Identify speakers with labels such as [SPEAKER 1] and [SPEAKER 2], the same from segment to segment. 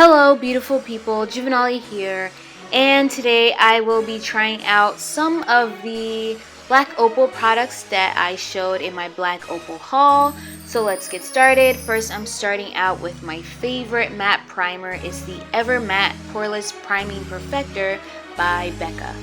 [SPEAKER 1] Hello beautiful people, Juvenile here, and today I will be trying out some of the Black Opal products that I showed in my Black Opal haul. So let's get started. First, I'm starting out with my favorite matte primer. Is the Ever Matte Poreless Priming Perfector by Becca.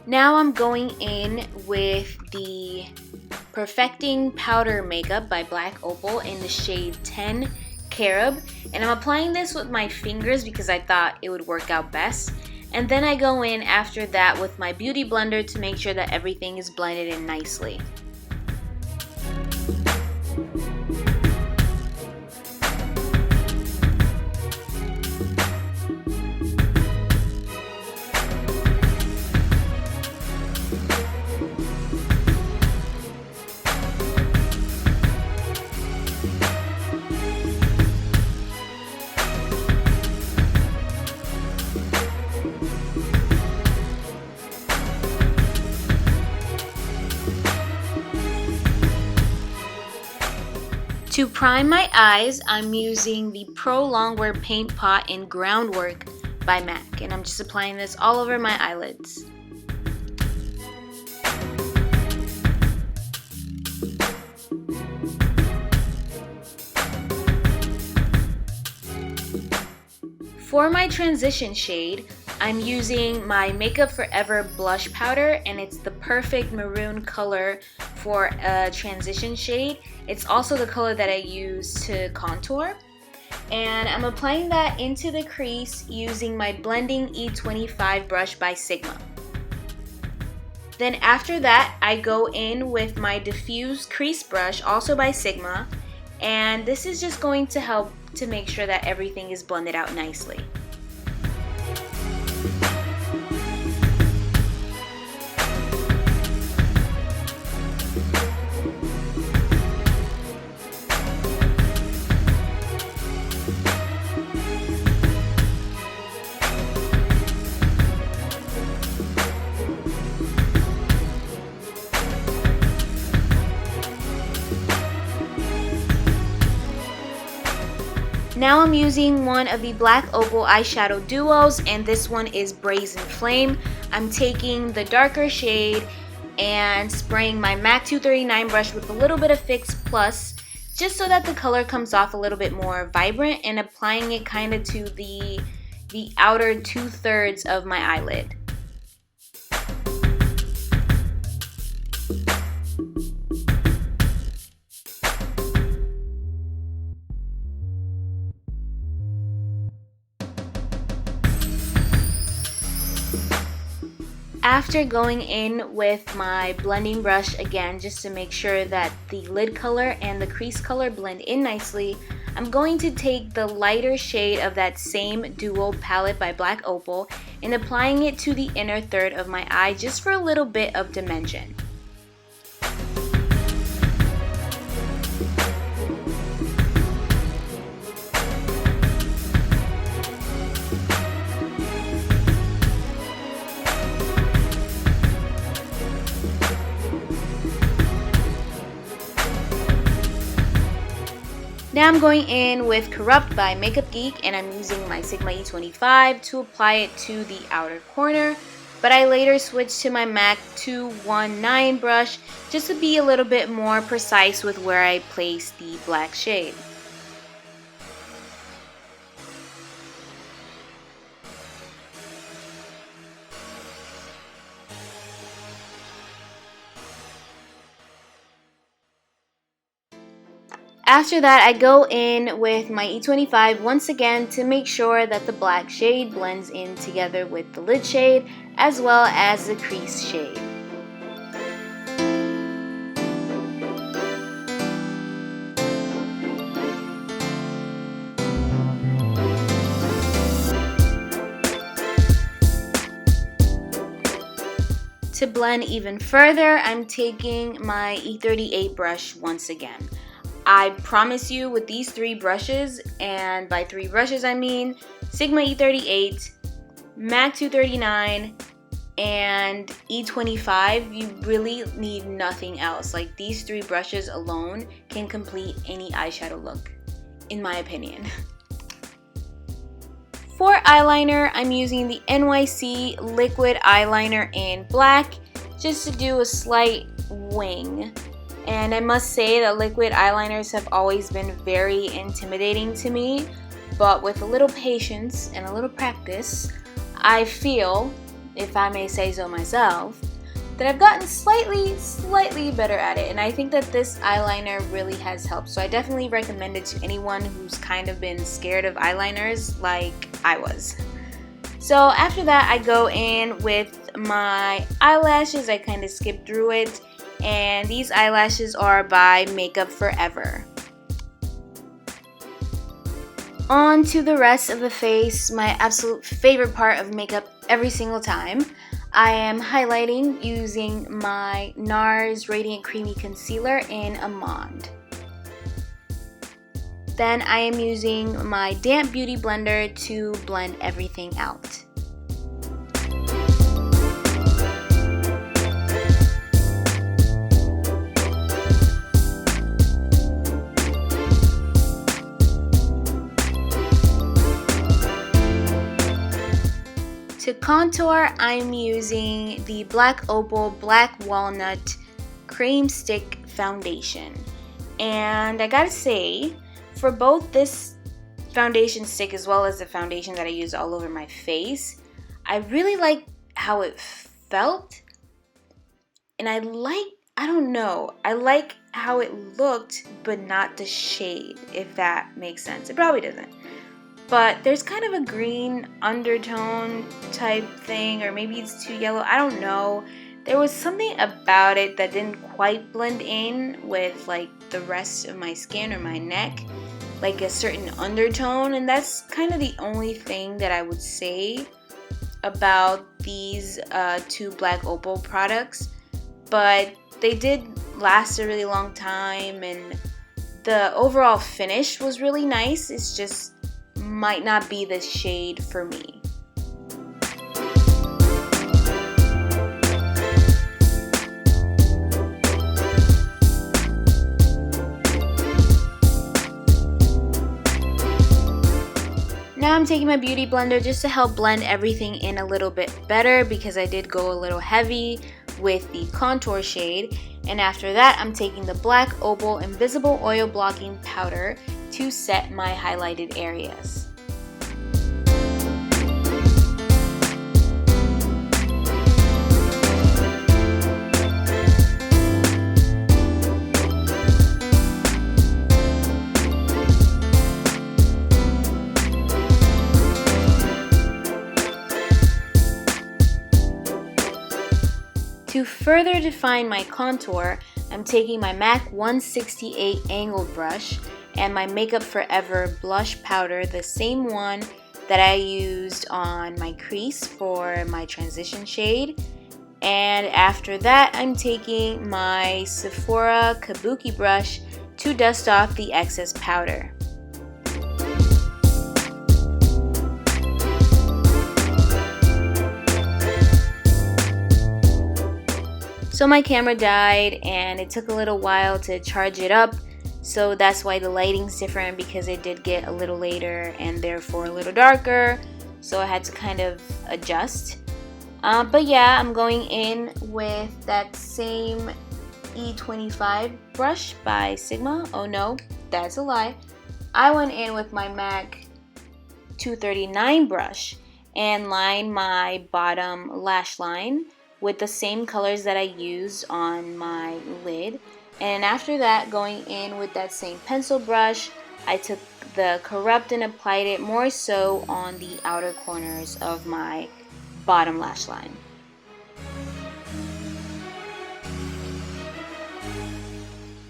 [SPEAKER 1] Now I'm going in with the Perfecting Powder Makeup by Black Opal in the shade 10 Carob, and I'm applying this with my fingers because I thought it would work out best. And then I go in after that with my beauty blender to make sure that everything is blended in nicely. To prime my eyes, I'm using the Pro-Longwear Paint Pot in Groundwork by MAC, and I'm just applying this all over my eyelids. For my transition shade, I'm using my Makeup Forever blush powder, and it's the perfect maroon color for a transition shade. It's also the color that I use to contour. And I'm applying that into the crease using my Blending E25 brush by Sigma. Then after that, I go in with my Diffuse Crease brush, also by Sigma. And this is just going to help to make sure that everything is blended out nicely. Now I'm using one of the Black Opal eyeshadow duos, and this one is Brazen Flame. I'm taking the darker shade and spraying my MAC 239 brush with a little bit of Fix Plus, just so that the color comes off a little bit more vibrant, and applying it kind of to the outer 2/3 of my eyelid. After going in with my blending brush again, just to make sure that the lid color and the crease color blend in nicely, I'm going to take the lighter shade of that same duo palette by Black Opal and applying it to the inner third of my eye just for a little bit of dimension. Now I'm going in with Carob by Makeup Geek, and I'm using my Sigma E25 to apply it to the outer corner, but I later switched to my MAC 219 brush just to be a little bit more precise with where I place the black shade. After that, I go in with my E25 once again to make sure that the black shade blends in together with the lid shade as well as the crease shade. To blend even further, I'm taking my E38 brush once again. I promise you, with these 3 brushes, and by 3 brushes I mean Sigma E38, MAC 239, and E25, you really need nothing else. Like, these 3 brushes alone can complete any eyeshadow look, in my opinion. For eyeliner, I'm using the NYC liquid eyeliner in black just to do a slight wing. And I must say that liquid eyeliners have always been very intimidating to me, but with a little patience and a little practice, I feel, if I may say so myself, that I've gotten slightly better at it, and I think that this eyeliner really has helped. So I definitely recommend it to anyone who's kind of been scared of eyeliners like I was. So after that, I go in with my eyelashes. I kind of skipped through it, and these eyelashes are by Makeup Forever. On to the rest of the face, my absolute favorite part of makeup every single time. I am highlighting using my NARS Radiant Creamy Concealer in Amande. Then I am using my damp beauty blender to blend everything out. To contour, I'm using the Black Opal Black Walnut Cream Stick Foundation. And I gotta say, for both this foundation stick as well as the foundation that I use all over my face, I really like how it felt. And I like how it looked, but not the shade, if that makes sense. It probably doesn't. But there's kind of a green undertone type thing, or maybe it's too yellow, I don't know. There was something about it that didn't quite blend in with like the rest of my skin or my neck, like a certain undertone, and that's kind of the only thing that I would say about these 2 Black Opal products. But they did last a really long time, and the overall finish was really nice. It's just might not be the shade for me. Now I'm taking my beauty blender just to help blend everything in a little bit better, because I did go a little heavy with the contour shade. And after that, I'm taking the Black Opal Invisible Oil Blocking Powder to set my highlighted areas. To further define my contour, I'm taking my MAC 168 angled brush and my Makeup Forever blush powder, the same one that I used on my crease for my transition shade. And after that, I'm taking my Sephora Kabuki brush to dust off the excess powder. So my camera died and it took a little while to charge it up, so that's why the lighting's different, because it did get a little later and therefore a little darker, so I had to kind of adjust. But yeah, I'm going in with that same E25 brush by Sigma. Oh no, that's a lie. I went in with my MAC 239 brush and lined my bottom lash line with the same colors that I used on my lid. And after that, going in with that same pencil brush, I took the Carob and applied it more so on the outer corners of my bottom lash line.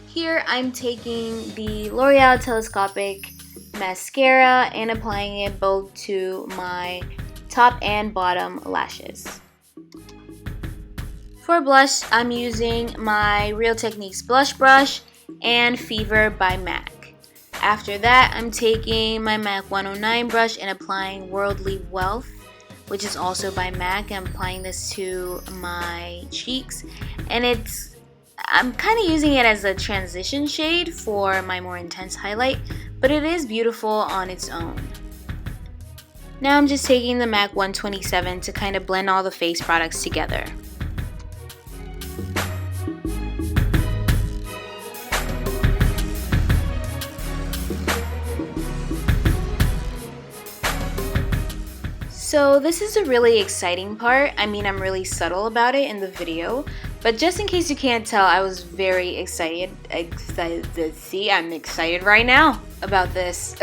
[SPEAKER 1] Here I'm taking the L'Oreal Telescopic mascara and applying it both to my top and bottom lashes. For blush, I'm using my Real Techniques blush brush and Fever by MAC. After that, I'm taking my MAC 109 brush and applying Worldly Wealth, which is also by MAC. I'm applying this to my cheeks, and I'm kind of using it as a transition shade for my more intense highlight, but it is beautiful on its own. Now I'm just taking the MAC 127 to kind of blend all the face products together. So this is a really exciting part. I mean, I'm really subtle about it in the video, but just in case you can't tell, I was very excited to see. I'm excited right now about this.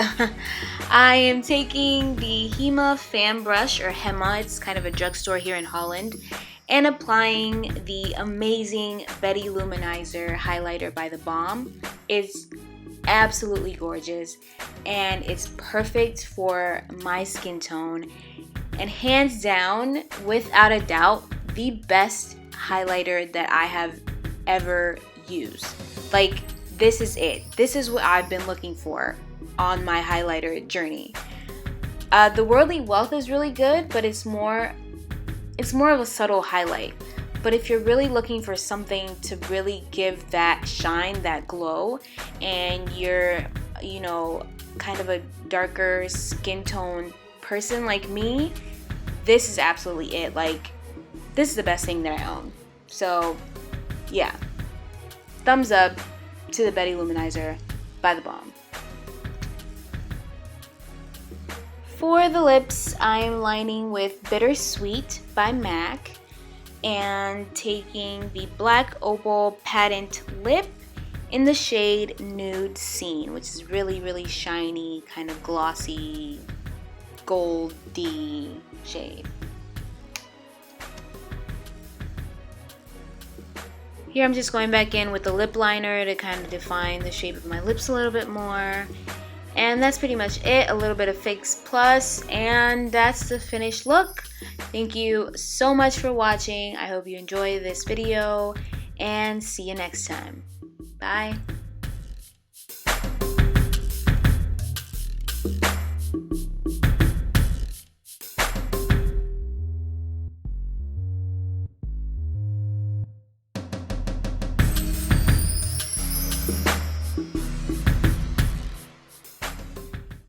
[SPEAKER 1] I am taking the Hema fan brush, or Hema, it's kind of a drugstore here in Holland, and applying the amazing Betty Luminizer highlighter by the Balm. It's absolutely gorgeous, and it's perfect for my skin tone, and hands down, without a doubt, the best highlighter that I have ever used. Like, this is it. This is what I've been looking for on my highlighter journey. The Worldly Wealth is really good, but it's more of a subtle highlight. But if you're really looking for something to really give that shine, that glow, and you're, kind of a darker skin tone person like me, this is absolutely it. Like, this is the best thing that I own. So yeah, thumbs up to the Betty Luminizer by the Balm. For the lips, I'm lining with Bittersweet by MAC and taking the Black Opal Patent Lip in the shade Nude Scene, which is really, really shiny, kind of glossy, goldy shade. Here I'm just going back in with the lip liner to kind of define the shape of my lips a little bit more. And that's pretty much it. A little bit of Fix Plus, and that's the finished look. Thank you so much for watching. I hope you enjoyed this video, and see you next time. Bye.